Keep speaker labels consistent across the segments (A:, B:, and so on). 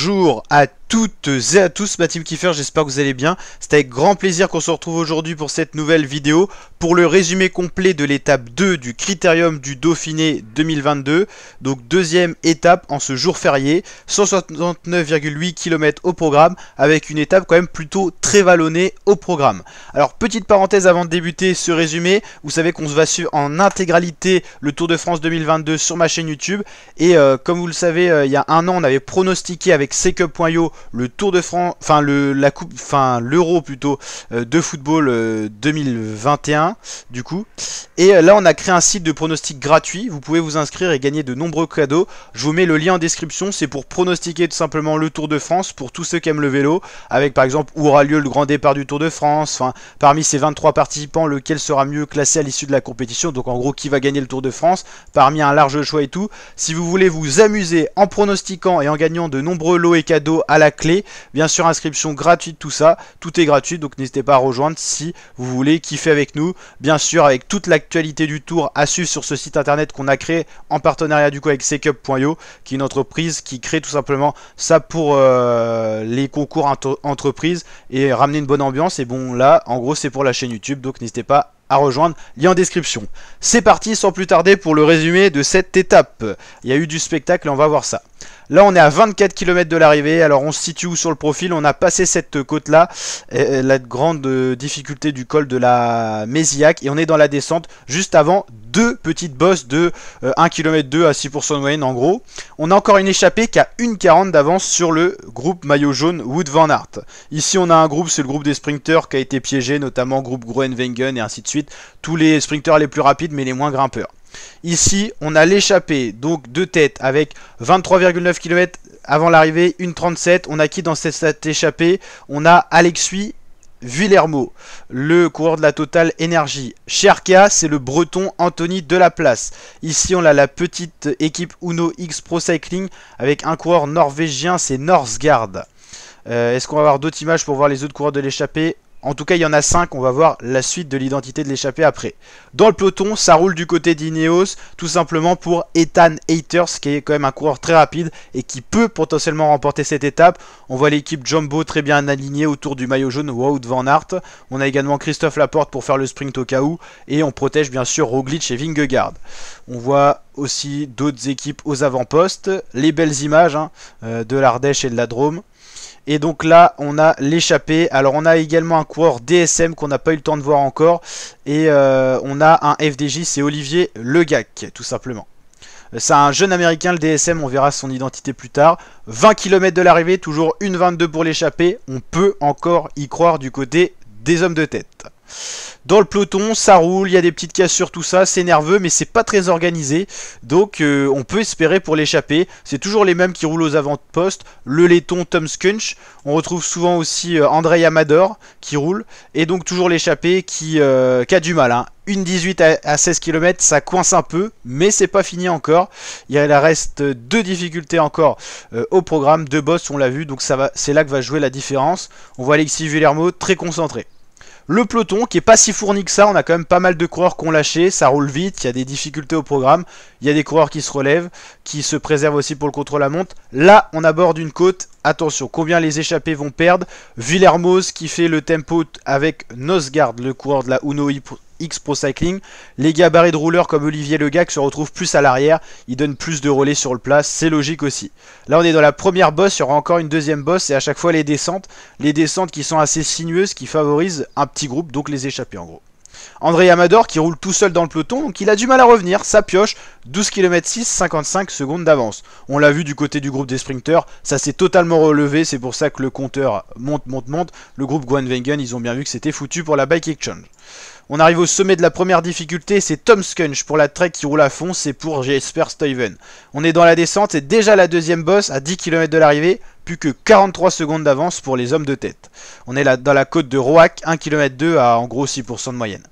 A: Bonjour à toutes et à tous, ma team Kiefer, j'espère que vous allez bien. C'est avec grand plaisir qu'on se retrouve aujourd'hui pour cette nouvelle vidéo, pour le résumé complet de l'étape 2 du Critérium du Dauphiné 2022. Donc deuxième étape en ce jour férié, 169,8 km au programme, avec une étape quand même plutôt très vallonnée au programme. Alors petite parenthèse avant de débuter ce résumé, vous savez qu'on va suivre en intégralité le Tour de France 2022 sur ma chaîne YouTube. Et comme vous le savez, il y a un an on avait pronostiqué avec Secup.io le Tour de France, enfin l'Euro plutôt de football 2021 du coup. Et là on a créé un site de pronostic gratuit, vous pouvez vous inscrire et gagner de nombreux cadeaux. Je vous mets le lien en description, c'est pour pronostiquer tout simplement le Tour de France pour tous ceux qui aiment le vélo, avec par exemple où aura lieu le grand départ du Tour de France, enfin parmi ces 23 participants lequel sera mieux classé à l'issue de la compétition, donc en gros qui va gagner le Tour de France, parmi un large choix et tout. Si vous voulez vous amuser en pronostiquant et en gagnant de nombreux lots et cadeaux à la clé, bien sûr inscription gratuite, tout ça, tout est gratuit, donc n'hésitez pas à rejoindre si vous voulez kiffer avec nous, bien sûr avec toute l'actualité du tour à suivre sur ce site internet qu'on a créé en partenariat du coup avec Secup.io, qui est une entreprise qui crée tout simplement ça pour les concours entreprises et ramener une bonne ambiance. Et bon là en gros c'est pour la chaîne YouTube, donc n'hésitez pas à rejoindre, lien en description. C'est parti sans plus tarder pour le résumé de cette étape. Il y a eu du spectacle et on va voir ça. Là on est à 24 km de l'arrivée, alors on se situe où sur le profil? On a passé cette côte là, la grande difficulté du col de la Mézillac, et on est dans la descente juste avant deux petites bosses de 1 km 2 à 6% de moyenne en gros. On a encore une échappée qui a 1,40 d'avance sur le groupe maillot jaune Wout van Aert. Ici on a un groupe, c'est le groupe des sprinteurs qui a été piégé, notamment groupe Groenewegen et ainsi de suite. Tous les sprinteurs les plus rapides mais les moins grimpeurs. Ici, on a l'échappée, donc de tête, avec 23,9 km avant l'arrivée, 1,37. On a qui dans cette échappée? On a Alexis Vuillermo, le coureur de la Total Energy. Chez Arkea, c'est le breton Anthony Delaplace. Ici, on a la petite équipe Uno X Pro Cycling, avec un coureur norvégien, c'est Norsgaard. Est-ce qu'on va avoir d'autres images pour voir les autres coureurs de l'échappée? En tout cas, il y en a 5, on va voir la suite de l'identité de l'échappée après. Dans le peloton, ça roule du côté d'Ineos, tout simplement pour Ethan Hayters, qui est quand même un coureur très rapide et qui peut potentiellement remporter cette étape. On voit l'équipe Jumbo très bien alignée autour du maillot jaune Wout van Aert. On a également Christophe Laporte pour faire le sprint au cas où. Et on protège bien sûr Roglic et Vingegaard. On voit aussi d'autres équipes aux avant-postes. Les belles images de l'Ardèche et de la Drôme. Et donc là, on a l'échappée. Alors, on a également un coureur DSM qu'on n'a pas eu le temps de voir encore. Et on a un FDJ, c'est Olivier Legac, tout simplement. C'est un jeune américain, le DSM, on verra son identité plus tard. 20 km de l'arrivée, toujours 1,22 pour l'échappée. On peut encore y croire du côté des hommes de tête. Dans le peloton, ça roule, il y a des petites cassures, tout ça, c'est nerveux, mais c'est pas très organisé. Donc on peut espérer pour l'échappée. C'est toujours les mêmes qui roulent aux avant-postes. Le laiton Tom Skunch. On retrouve souvent aussi André Amador qui roule. Et donc toujours l'échappée qui a du mal. 1,18 à 16 km, ça coince un peu, mais c'est pas fini encore. Il reste deux difficultés encore au programme, deux bosses, on l'a vu, donc c'est là que va jouer la différence. On voit Alexis Vuillermo très concentré. Le peloton qui est pas si fourni que ça, on a quand même pas mal de coureurs qui ont lâché, ça roule vite, il y a des difficultés au programme, il y a des coureurs qui se relèvent, qui se préservent aussi pour le contrôle à monte. Là, on aborde une côte, attention, combien les échappés vont perdre. Vuillermo qui fait le tempo avec Norsgaard, le coureur de la Uno X Pro Cycling. Les gabarits de rouleurs comme Olivier Legac se retrouvent plus à l'arrière, ils donnent plus de relais sur le plat, c'est logique aussi. Là on est dans la première bosse, il y aura encore une deuxième bosse et à chaque fois les descentes qui sont assez sinueuses, qui favorisent un petit groupe, donc les échappés en gros. André Amador qui roule tout seul dans le peloton, donc il a du mal à revenir, ça pioche, 12 km 6, 55 secondes d'avance. On l'a vu du côté du groupe des sprinteurs, ça s'est totalement relevé, c'est pour ça que le compteur monte. Le groupe Groenewegen, ils ont bien vu que c'était foutu pour la Bike Exchange. On arrive au sommet de la première difficulté, c'est Tom Skunch pour la Trek qui roule à fond, c'est pour Jesper Stuyven. On est dans la descente, c'est déjà la deuxième bosse à 10 km de l'arrivée, plus que 43 secondes d'avance pour les hommes de tête. On est là dans la côte de Roac, 1 km 2 à en gros 6% de moyenne.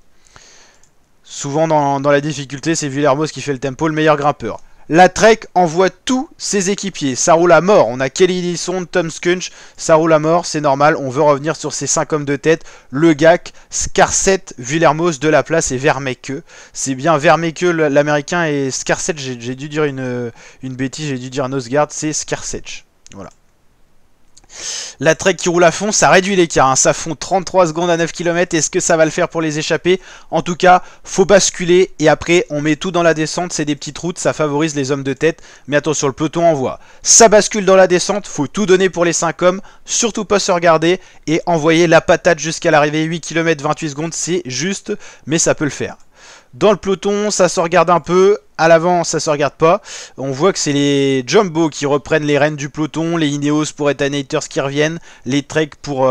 A: Souvent dans la difficulté, c'est Vuillermo qui fait le tempo, le meilleur grimpeur. La Trek envoie tous ses équipiers, ça roule à mort. On a Kelly Ellison, Tom Skunch, ça roule à mort, c'est normal. On veut revenir sur ces 5 hommes de tête. Le Gac, Scarset, Vuillermo, Delaplace et Vermeeke. C'est bien Vermeeke l'américain et Scarset, j'ai dû dire une bêtise, j'ai dû dire Norsgaard, c'est Scarset. Voilà. La Trek qui roule à fond, ça réduit l'écart, hein. Ça fond 33 secondes à 9 km. Est-ce que ça va le faire pour les échappés? En tout cas, faut basculer et après on met tout dans la descente. C'est des petites routes, ça favorise les hommes de tête. Mais attention, le peloton envoie. Ça bascule dans la descente, faut tout donner pour les 5 hommes. Surtout pas se regarder et envoyer la patate jusqu'à l'arrivée. 8 km 28 secondes, c'est juste, mais ça peut le faire. Dans le peloton, ça se regarde un peu. À l'avant, ça se regarde pas. On voit que c'est les Jumbo qui reprennent les rênes du peloton, les Ineos pour Ethan Hayters qui reviennent, les Trek pour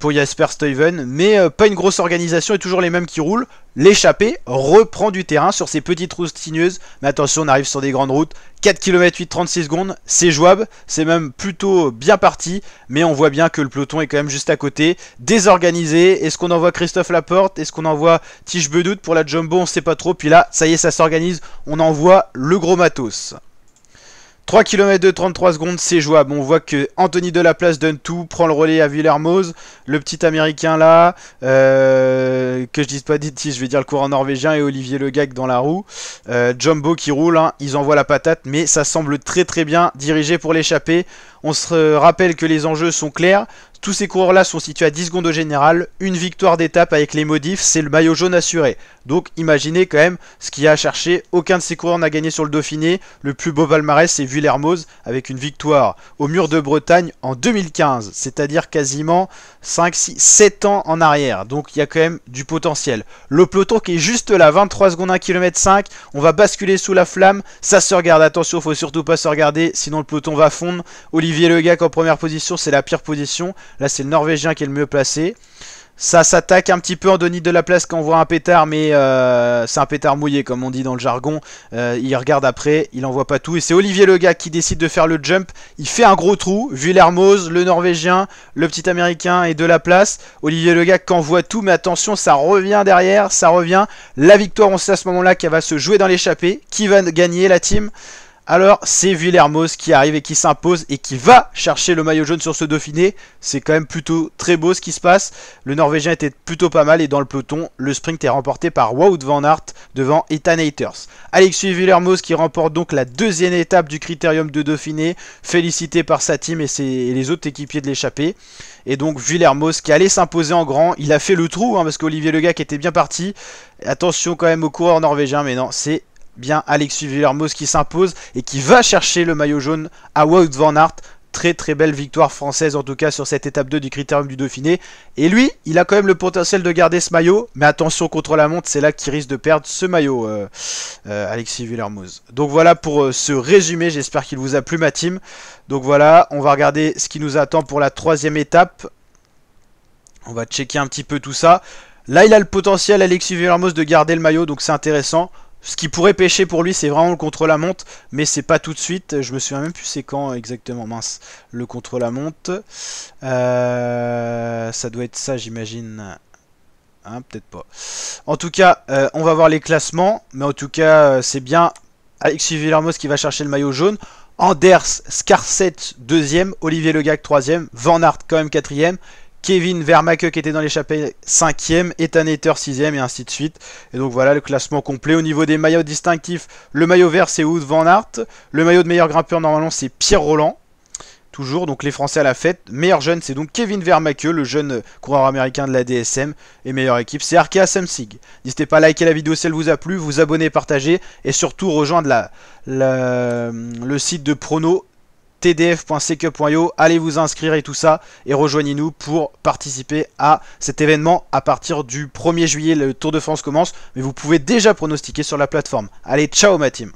A: Jasper Stuyven, mais pas une grosse organisation et toujours les mêmes qui roulent. L'échappée reprend du terrain sur ces petites routes sinueuses, mais attention, on arrive sur des grandes routes. 4 km 8, 36 secondes, c'est jouable, c'est même plutôt bien parti, mais on voit bien que le peloton est quand même juste à côté, désorganisé. Est-ce qu'on envoie Christophe Laporte? Est-ce qu'on envoie Tige Bedout pour la Jumbo? On sait pas trop, puis là, ça y est, ça s'organise. On envoie le gros matos. 3 km de 33 secondes, c'est jouable. On voit que Anthony Delaplace donne tout, prend le relais à Villermoz. Le petit américain là, que je dise pas d'ici, je vais dire le coureur norvégien et Olivier Le Gag dans la roue. Jumbo qui roule, hein, ils envoient la patate, mais ça semble très très bien dirigé pour l'échapper. On se rappelle que les enjeux sont clairs. Tous ces coureurs-là sont situés à 10 secondes au général. Une victoire d'étape avec les modifs, c'est le maillot jaune assuré. Donc imaginez quand même ce qu'il y a à chercher. Aucun de ces coureurs n'a gagné sur le Dauphiné. Le plus beau palmarès, c'est Villermoz avec une victoire au Mur de Bretagne en 2015. C'est-à-dire quasiment 5, 6, 7 ans en arrière. Donc il y a quand même du potentiel. Le peloton qui est juste là, 23 secondes, 1 km 5. On va basculer sous la flamme. Ça se regarde. Attention, faut surtout pas se regarder, sinon le peloton va fondre. Olivier Le Gag en première position, c'est la pire position. Là, c'est le Norvégien qui est le mieux placé. Ça s'attaque un petit peu en Denis de la Place quand on voit un pétard, mais c'est un pétard mouillé, comme on dit dans le jargon. Il regarde après, il envoie pas tout. Et c'est Olivier Le Gag qui décide de faire le jump. Il fait un gros trou. Villermoz, le Norvégien, le petit Américain et de la Place. Olivier Le Gag qui envoie tout, mais attention, ça revient derrière, ça revient. La victoire, on sait à ce moment-là qu'elle va se jouer dans l'échappée. Qui va gagner la team? Alors, c'est Villermoz qui arrive et qui s'impose et qui va chercher le maillot jaune sur ce Dauphiné. C'est quand même plutôt très beau ce qui se passe. Le Norvégien était plutôt pas mal et dans le peloton, le sprint est remporté par Wout van Aert devant Ethan Hayters. Alexis Villermoz qui remporte donc la deuxième étape du Critérium de Dauphiné, félicité par sa team et les autres équipiers de l'échappée. Et donc Villermoz qui allait s'imposer en grand. Il a fait le trou, hein, parce qu'Olivier Le Gag était bien parti. Attention quand même aux coureurs norvégiens, mais non, c'est bien Alexis Villermoz qui s'impose et qui va chercher le maillot jaune à Wout van Aert. Très très belle victoire française en tout cas sur cette étape 2 du Critérium du Dauphiné. Et lui, il a quand même le potentiel de garder ce maillot, mais attention contre la montre, c'est là qu'il risque de perdre ce maillot, Alexis Villermoz. Donc voilà pour ce résumé, j'espère qu'il vous a plu ma team. Donc voilà, on va regarder ce qui nous attend pour la troisième étape. On va checker un petit peu tout ça. Là, il a le potentiel, Alexis Villermoz, de garder le maillot, donc c'est intéressant. Ce qui pourrait pêcher pour lui, c'est vraiment le contre-la-montre, mais c'est pas tout de suite. Je me souviens même plus c'est quand exactement, mince, le contre-la-montre. Ça doit être ça, j'imagine. Hein, peut-être pas. En tout cas, on va voir les classements, mais en tout cas, c'est bien Alexis Villermoz qui va chercher le maillot jaune. Anders Skarset 2ème, Olivier Le Gag 3ème, Van Aert quand même 4ème. Kevin Vermaeke qui était dans l'échappée 5ème, Ethan Hayters 6ème et ainsi de suite. Et donc voilà le classement complet. Au niveau des maillots distinctifs, le maillot vert c'est Wout van Aert. Le maillot de meilleur grimpeur normalement c'est Pierre Roland. Toujours, donc les Français à la fête. Meilleur jeune c'est donc Kevin Vermaeke, le jeune coureur américain de la DSM. Et meilleure équipe c'est Arkea Samsic. N'hésitez pas à liker la vidéo si elle vous a plu, vous abonner, partager. Et surtout rejoindre le site de prono tdf.secup.io, allez vous inscrire et tout ça, et rejoignez-nous pour participer à cet événement à partir du 1er juillet, le Tour de France commence, mais vous pouvez déjà pronostiquer sur la plateforme. Allez, ciao ma team!